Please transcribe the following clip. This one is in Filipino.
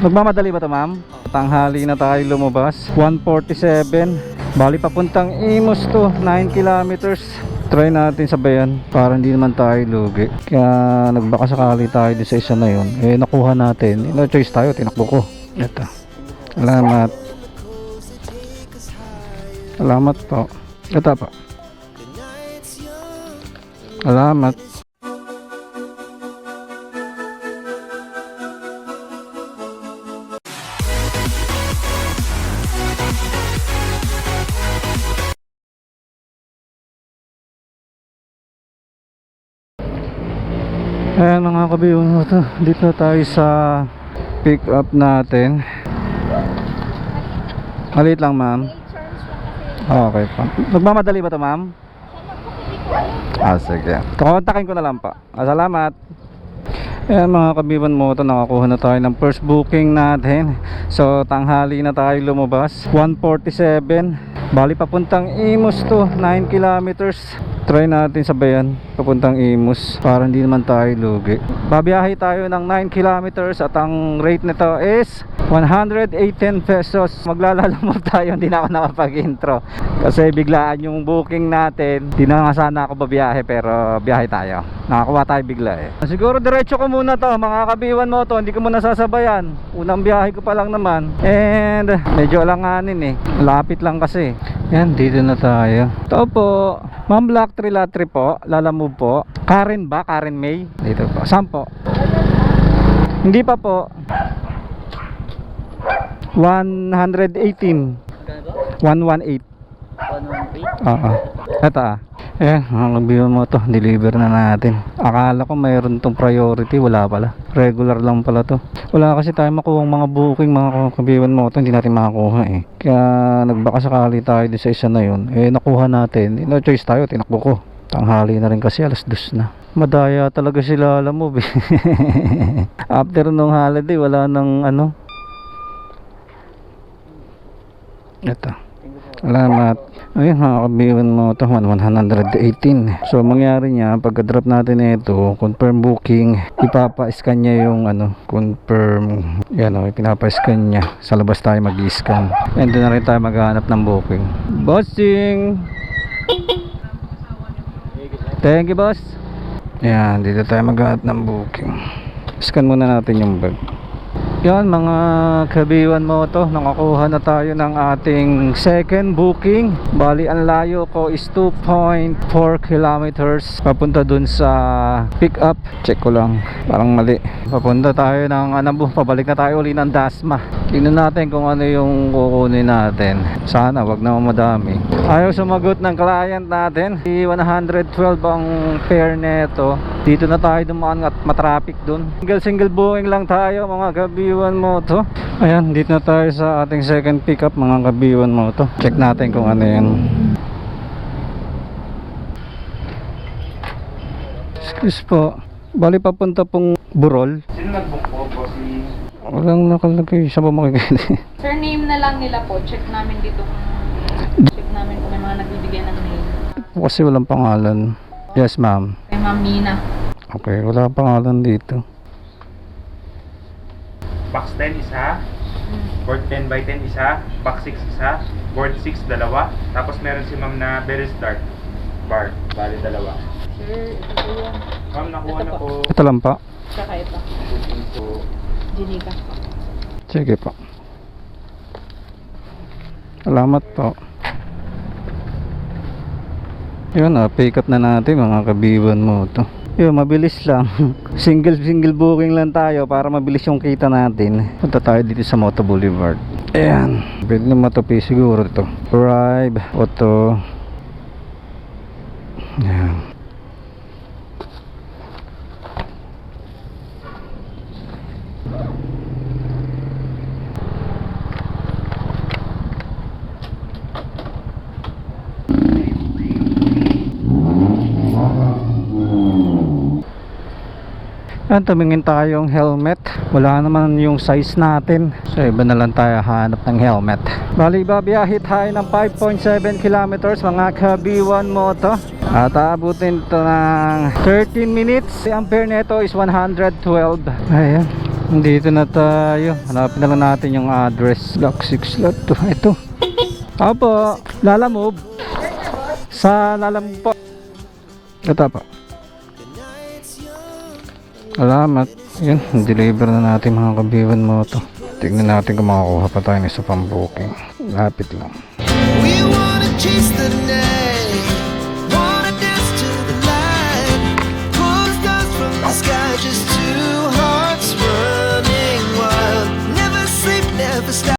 Nagmamadali ba ito, ma'am? Tanghali na tayo lumabas. 1:47. Bali papuntang Imus to. 9 kilometers. Try natin sabayan para hindi naman tayo lugi. Kaya nagbaka sakali tayo din sa isa na yun. Eh nakuha natin. No choice tayo. Tinakbo ko. Ito. Salamat. Salamat po. Ito pa. Salamat. Ayan mga kabiyong mo to. Dito tayo sa pick up natin. Maliit lang, ma'am. Okay pa. Nagmamadali ba ito, ma'am? Sige. Kontakin ko na lang pa. Salamat. Ayan mga kabiban mo ito. Nakakuha na tayo ng first booking natin. So tanghali na tayo lumabas. 1:47. Bali papuntang Imus to. 9 kilometers. Try natin sabayan papuntang Imus para hindi naman tayo lugi. Babiyahe tayo ng 9 kilometers at ang rate nito is 118 pesos. Maglalalamog tayo, hindi na ako nakapag-intro kasi biglaan yung booking natin. Hindi na nga sana ako babiyahe pero biyahe tayo. Nakakuha tayo bigla eh. Siguro diretso ko muna to mga kabiwan mo to. Hindi ko muna sasabayan. Unang biyahe ko pa lang naman. And medyo alanganin eh. Lapit lang kasi. Yan, dito na tayo. Ito po, Ma'am Black Trilatri po, Lalamove po. Karen ba? Karen May? Dito po. Saan po? Hindi pa po. 118. 118. 118? Oo. Ito Ayan, nagbiwan mo to. Deliver na natin. Akala ko mayroon tong priority. Wala pala. Regular lang pala to. Wala kasi tayo makuha mga booking mga kabiwan mo to. Hindi natin makakuha eh. Kaya nagbaka sakali tayo din sa isa na yun. Eh nakuha natin. No choice tayo. Tinakbo ko. Tanghali na rin kasi. 2:00 na. Madaya talaga sila alam mo. After nung holiday wala nang ano. Ito. Salamat. Ayun mga kabiwan mo ito 118. So mangyari niya pagka-drop natin ito, confirm booking, ipapa-scan niya yung ano, confirm. Yan o, pinapa-scan niya. Sa labas tayo mag-i-scan. And doon na rin tayo maghahanap ng booking. Bossing! Thank you boss. Yan, dito tayo maghahanap ng booking. Scan muna natin yung bag. Yan mga kabiwan mo to, nakakuha na tayo ng ating second booking. Bali ang layo ko is 2.4 kilometers papunta dun sa pick up. Check ko lang, parang mali. Papunta tayo ng Anabu, pabalik na tayo uli ng Dasma. Tingnan natin kung ano yung kukunin natin. Sana wag na madami. Ayaw sumagot ng client natin. 112 ang fare neto. Dito na tayo dumaan at matraffic dun. Single booking lang tayo mga kabiwan mo to. Ayan, dito na tayo sa ating second pickup mga kabiwan mo to. Check natin kung ano yan. Excuse po. Bali papunta pong Burol. Sino nag-book po po? Si... Walang nakalagay. Siya ba makikita? Sir, name na lang nila po. Check namin dito kung... Check namin kung may mga nagbibigay ng name. Kasi walang pangalan. Yes ma'am. Kay Ma'am Nina. Okay, wala pangalan dito. Box 10 isa, board 10 by 10 isa, box 6 isa, board 6 dalawa, tapos meron si ma'am na very start bar, bali dalawa. Sir, ito po yan. Ma'am, nakuha Ito na po. po. Ito lang pa. Saka ito. So, Jinika. Sige po. Salamat po. Yun pick up na natin mga kabiwan mo to. Yun, mabilis lang. Single booking lang tayo para mabilis yung kita natin. Punta tayo dito sa Moto Boulevard. Ayan. Pwede na matupi siguro ito. Drive, auto. Ayan. Yan, tumingin tayong helmet. Wala naman yung size natin. So iba na lang tayo hanap ng helmet. Bali babiyahe tayo ng 5.7 kilometers mga kabiwan mo to. At aabutin ito ng 13 minutes. Ang fare nito is 112. Ayan. Dito na tayo. Hanapin na lang natin yung address. Block 6 lot 2. Ito. Opo. Lalamove. Sa Lalamove po. Ito po. Salamat. Yun. Deliver na natin mga kabiwan mo to. Tignan natin kung makakuha pa tayo ng isa pang booking. Lapit lang. We wanna chase the night.